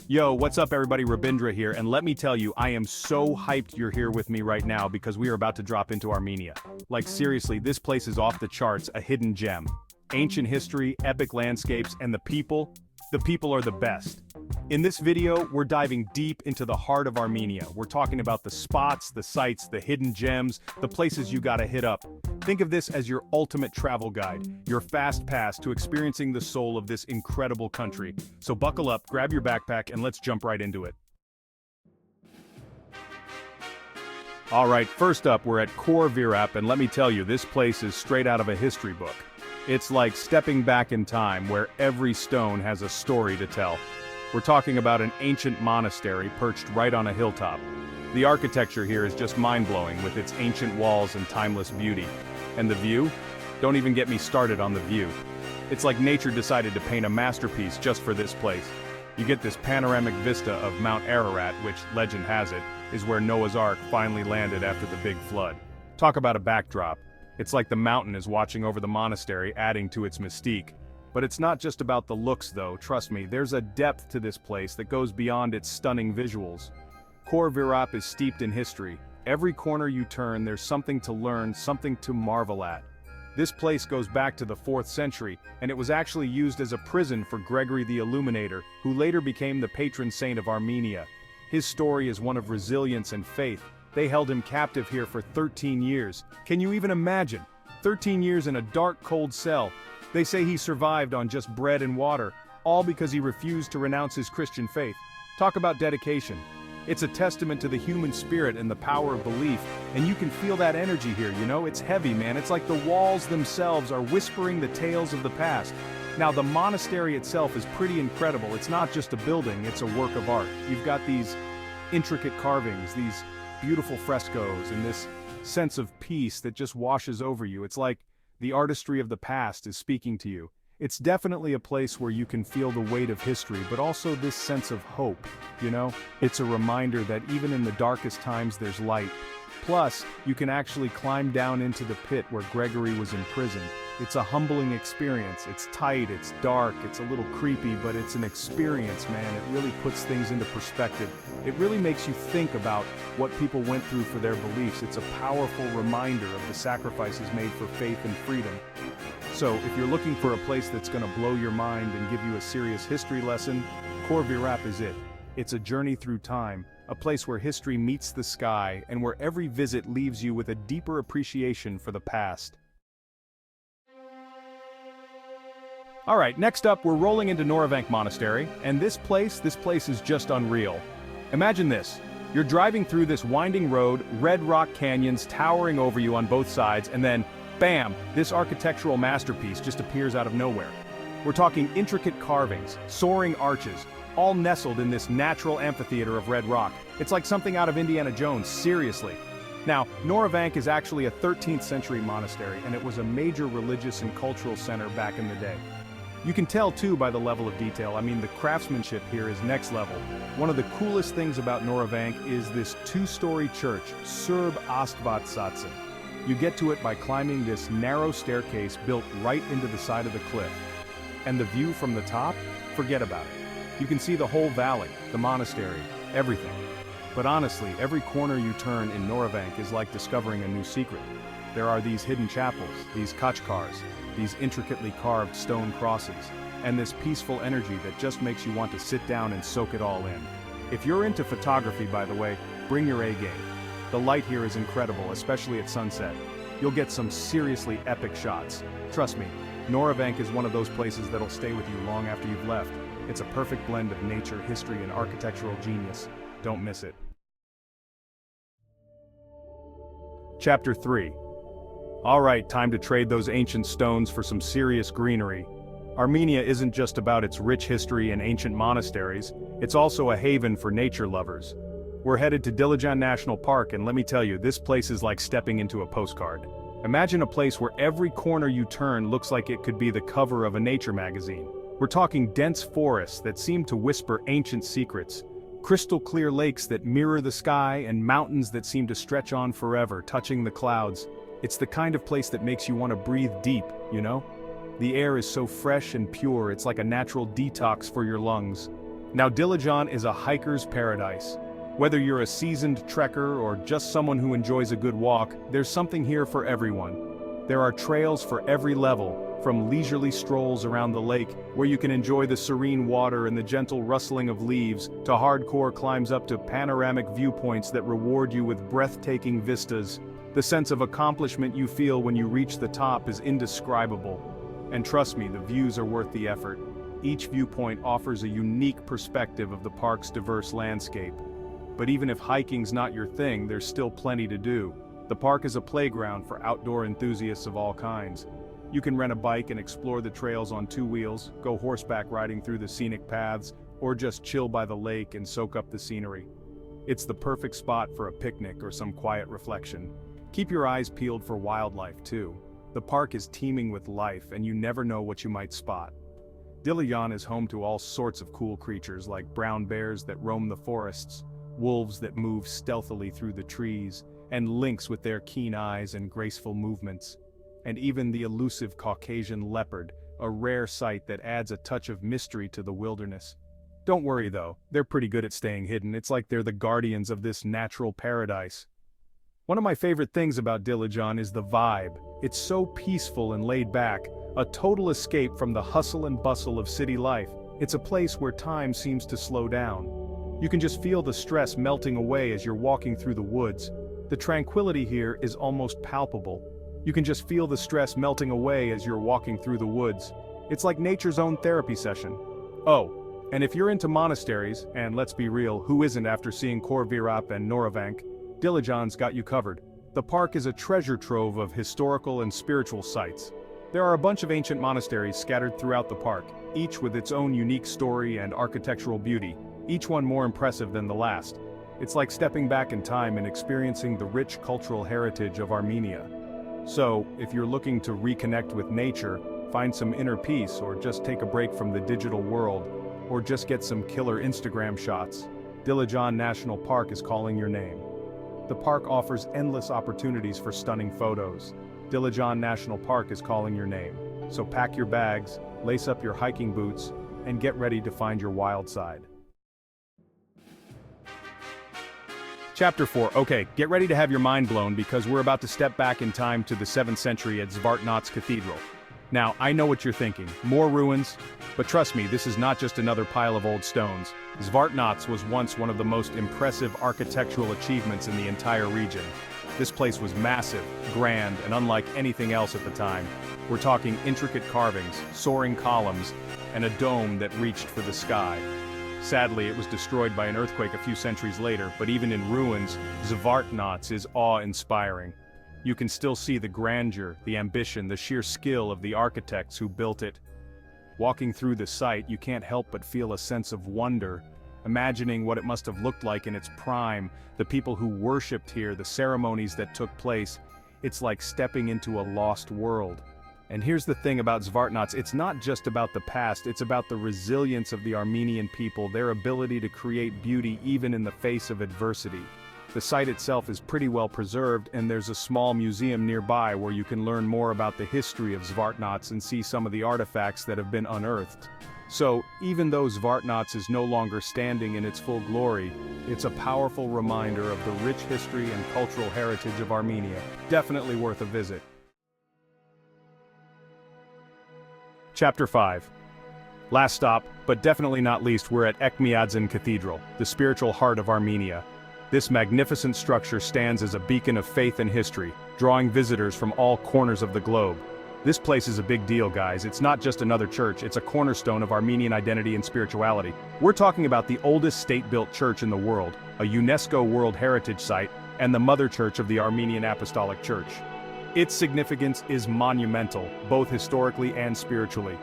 Yo, what's up everybody, Rabindra here, and let me tell you, I am so hyped you're here with me right now because we are about to drop into Armenia. Like seriously, this place is off the charts, a hidden gem. Ancient history, epic landscapes, and the people are the best. In this video, we're diving deep into the heart of Armenia. We're talking about the spots, the sites, the hidden gems, the places you gotta hit up. Think of this as your ultimate travel guide, your fast pass to experiencing the soul of this incredible country. So buckle up, grab your backpack, and let's jump right into it. Alright, first up, we're at Khor Virap, and let me tell you, this place is straight out of a history book. It's like stepping back in time, where every stone has a story to tell. We're talking about an ancient monastery perched right on a hilltop. The architecture here is just mind-blowing with its ancient walls and timeless beauty. And the view? Don't even get me started on the view. It's like nature decided to paint a masterpiece just for this place. You get this panoramic vista of Mount Ararat, which, legend has it, is where Noah's Ark finally landed after the big flood. Talk about a backdrop. It's like the mountain is watching over the monastery, adding to its mystique. But it's not just about the looks though, trust me, there's a depth to this place that goes beyond its stunning visuals. Khor Virap is steeped in history. Every corner you turn, there's something to learn, something to marvel at. This place goes back to the 4th century, and it was actually used as a prison for Gregory the Illuminator, who later became the patron saint of Armenia. His story is one of resilience and faith. They held him captive here for 13 years. Can you even imagine? 13 years in a dark, cold cell. They say he survived on just bread and water, all because he refused to renounce his Christian faith. Talk about dedication. It's a testament to the human spirit and the power of belief, and you can feel that energy here, you know? It's heavy, man. It's like the walls themselves are whispering the tales of the past. Now, the monastery itself is pretty incredible. It's not just a building, it's a work of art. You've got these intricate carvings, these beautiful frescoes, and this sense of peace that just washes over you. It's like the artistry of the past is speaking to you. It's definitely a place where you can feel the weight of history, but also this sense of hope, you know? It's a reminder that even in the darkest times there's light. Plus, you can actually climb down into the pit where Gregory was imprisoned. It's a humbling experience. It's tight, it's dark, it's a little creepy, but it's an experience, man. It really puts things into perspective. It really makes you think about what people went through for their beliefs. It's a powerful reminder of the sacrifices made for faith and freedom. So, if you're looking for a place that's gonna blow your mind and give you a serious history lesson, Khor Virap is it. It's a journey through time, a place where history meets the sky, and where every visit leaves you with a deeper appreciation for the past. Alright, next up, we're rolling into Noravank Monastery, and this place is just unreal. Imagine this. You're driving through this winding road, red rock canyons towering over you on both sides, and then, bam, this architectural masterpiece just appears out of nowhere. We're talking intricate carvings, soaring arches, all nestled in this natural amphitheater of red rock. It's like something out of Indiana Jones, seriously. Now, Noravank is actually a 13th century monastery, and it was a major religious and cultural center back in the day. You can tell too by the level of detail. I mean, the craftsmanship here is next level. One of the coolest things about Noravank is this 2-story church, Zvartnots. You get to it by climbing this narrow staircase built right into the side of the cliff. And the view from the top? Forget about it. You can see the whole valley, the monastery, everything. But honestly, every corner you turn in Noravank is like discovering a new secret. There are these hidden chapels, these kachkars, these intricately carved stone crosses, and this peaceful energy that just makes you want to sit down and soak it all in. If you're into photography, by the way, bring your A game. The light here is incredible, especially at sunset. You'll get some seriously epic shots. Trust me, Noravank is one of those places that'll stay with you long after you've left. It's a perfect blend of nature, history, and architectural genius. Don't miss it. Chapter 3. Alright, time to trade those ancient stones for some serious greenery. Armenia isn't just about its rich history and ancient monasteries, it's also a haven for nature lovers. We're headed to Dilijan National Park, and let me tell you, this place is like stepping into a postcard. Imagine a place where every corner you turn looks like it could be the cover of a nature magazine. We're talking dense forests that seem to whisper ancient secrets, crystal clear lakes that mirror the sky, and mountains that seem to stretch on forever, touching the clouds. It's the kind of place that makes you want to breathe deep, you know? The air is so fresh and pure, it's like a natural detox for your lungs. Now Dilijan is a hiker's paradise. Whether you're a seasoned trekker or just someone who enjoys a good walk, there's something here for everyone. There are trails for every level, from leisurely strolls around the lake, where you can enjoy the serene water and the gentle rustling of leaves, to hardcore climbs up to panoramic viewpoints that reward you with breathtaking vistas. The sense of accomplishment you feel when you reach the top is indescribable. And trust me, the views are worth the effort. Each viewpoint offers a unique perspective of the park's diverse landscape. But even if hiking's not your thing, there's still plenty to do. The park is a playground for outdoor enthusiasts of all kinds. You can rent a bike and explore the trails on two wheels, go horseback riding through the scenic paths, or just chill by the lake and soak up the scenery. It's the perfect spot for a picnic or some quiet reflection. Keep your eyes peeled for wildlife too. The park is teeming with life and you never know what you might spot. Dilijan is home to all sorts of cool creatures like brown bears that roam the forests, wolves that move stealthily through the trees, and lynx with their keen eyes and graceful movements. And even the elusive Caucasian leopard, a rare sight that adds a touch of mystery to the wilderness. Don't worry though, they're pretty good at staying hidden. It's like they're the guardians of this natural paradise. One of my favorite things about Dilijan is the vibe. It's so peaceful and laid back, a total escape from the hustle and bustle of city life. It's a place where time seems to slow down. You can just feel the stress melting away as you're walking through the woods. The tranquility here is almost palpable. You can just feel the stress melting away as you're walking through the woods. It's like nature's own therapy session. Oh, and if you're into monasteries, and let's be real, who isn't after seeing Khor Virap and Noravank, Dilijan's got you covered. The park is a treasure trove of historical and spiritual sites. There are a bunch of ancient monasteries scattered throughout the park, each with its own unique story and architectural beauty, each one more impressive than the last. It's like stepping back in time and experiencing the rich cultural heritage of Armenia. So, if you're looking to reconnect with nature, find some inner peace, or just take a break from the digital world, or just get some killer Instagram shots, Dilijan National Park is calling your name. The park offers endless opportunities for stunning photos. Dilijan National Park is calling your name. So pack your bags, lace up your hiking boots, and get ready to find your wild side. Chapter 4. Okay, get ready to have your mind blown because we're about to step back in time to the 7th century at Zvartnots Cathedral. Now, I know what you're thinking, more ruins, but trust me, this is not just another pile of old stones. Zvartnots was once one of the most impressive architectural achievements in the entire region. This place was massive, grand, and unlike anything else at the time. We're talking intricate carvings, soaring columns, and a dome that reached for the sky. Sadly, it was destroyed by an earthquake a few centuries later, but even in ruins, Zvartnots is awe-inspiring. You can still see the grandeur, the ambition, the sheer skill of the architects who built it. Walking through the site, you can't help but feel a sense of wonder, imagining what it must have looked like in its prime, the people who worshipped here, the ceremonies that took place. It's like stepping into a lost world. And here's the thing about Zvartnots, it's not just about the past, it's about the resilience of the Armenian people, their ability to create beauty even in the face of adversity. The site itself is pretty well preserved, and there's a small museum nearby where you can learn more about the history of Zvartnots and see some of the artifacts that have been unearthed. So, even though Zvartnots is no longer standing in its full glory, it's a powerful reminder of the rich history and cultural heritage of Armenia. Definitely worth a visit. Chapter 5. Last stop, but definitely not least, we're at Echmiadzin Cathedral, the spiritual heart of Armenia. This magnificent structure stands as a beacon of faith and history, drawing visitors from all corners of the globe. This place is a big deal, guys. It's not just another church, it's a cornerstone of Armenian identity and spirituality. We're talking about the oldest state-built church in the world, a UNESCO World Heritage Site, and the mother church of the Armenian Apostolic Church. Its significance is monumental, both historically and spiritually.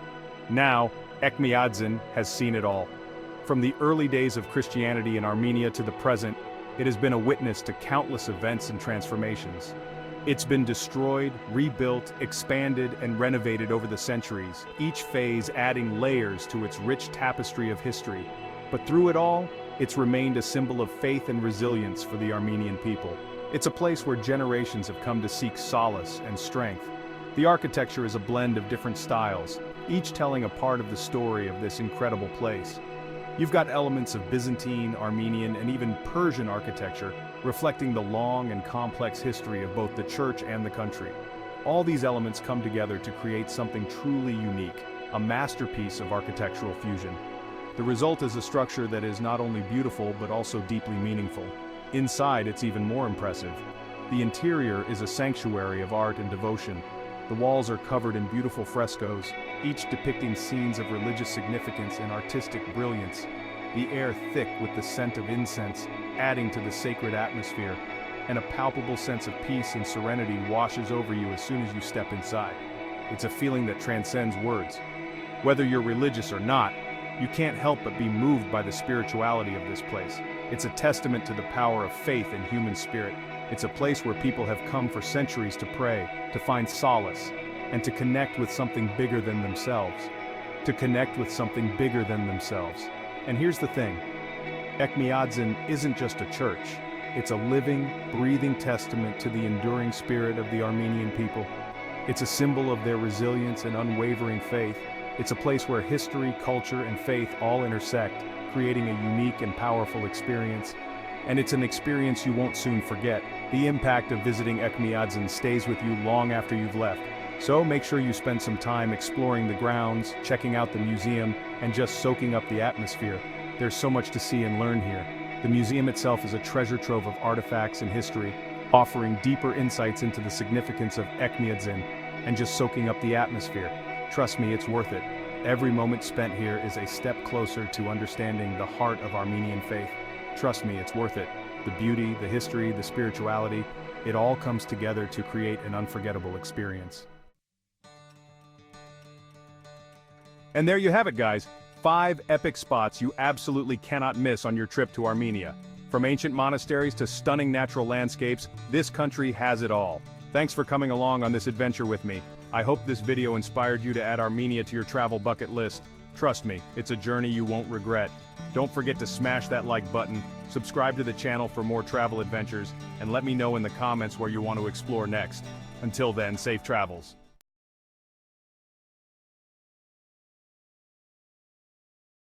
Now, Echmiadzin has seen it all. From the early days of Christianity in Armenia to the present, it has been a witness to countless events and transformations. It's been destroyed, rebuilt, expanded, and renovated over the centuries, each phase adding layers to its rich tapestry of history. But through it all, it's remained a symbol of faith and resilience for the Armenian people. It's a place where generations have come to seek solace and strength. The architecture is a blend of different styles, each telling a part of the story of this incredible place. You've got elements of Byzantine, Armenian, and even Persian architecture, reflecting the long and complex history of both the church and the country. All these elements come together to create something truly unique, a masterpiece of architectural fusion. The result is a structure that is not only beautiful but also deeply meaningful. Inside, it's even more impressive. The interior is a sanctuary of art and devotion. The walls are covered in beautiful frescoes, each depicting scenes of religious significance and artistic brilliance. The air thick with the scent of incense, adding to the sacred atmosphere, and a palpable sense of peace and serenity washes over you as soon as you step inside. It's a feeling that transcends words. Whether you're religious or not, you can't help but be moved by the spirituality of this place. It's a testament to the power of faith and human spirit. It's a place where people have come for centuries to pray, to find solace, and to connect with something bigger than themselves. To connect with something bigger than themselves. And here's the thing. Echmiadzin isn't just a church. It's a living, breathing testament to the enduring spirit of the Armenian people. It's a symbol of their resilience and unwavering faith. It's a place where history, culture, and faith all intersect, creating a unique and powerful experience. And it's an experience you won't soon forget. The impact of visiting Echmiadzin stays with you long after you've left. So make sure you spend some time exploring the grounds, checking out the museum, and just soaking up the atmosphere. There's so much to see and learn here. The museum itself is a treasure trove of artifacts and history, offering deeper insights into the significance of Echmiadzin and just soaking up the atmosphere. Trust me, it's worth it. Every moment spent here is a step closer to understanding the heart of Armenian faith. Trust me, it's worth it. The beauty, the history, the spirituality, it all comes together to create an unforgettable experience. And there you have it, guys. 5 epic spots you absolutely cannot miss on your trip to Armenia. From ancient monasteries to stunning natural landscapes, this country has it all. Thanks for coming along on this adventure with me. I hope this video inspired you to add Armenia to your travel bucket list. Trust me, it's a journey you won't regret. Don't forget to smash that like button, subscribe to the channel for more travel adventures, and let me know in the comments where you want to explore next. Until then, safe travels.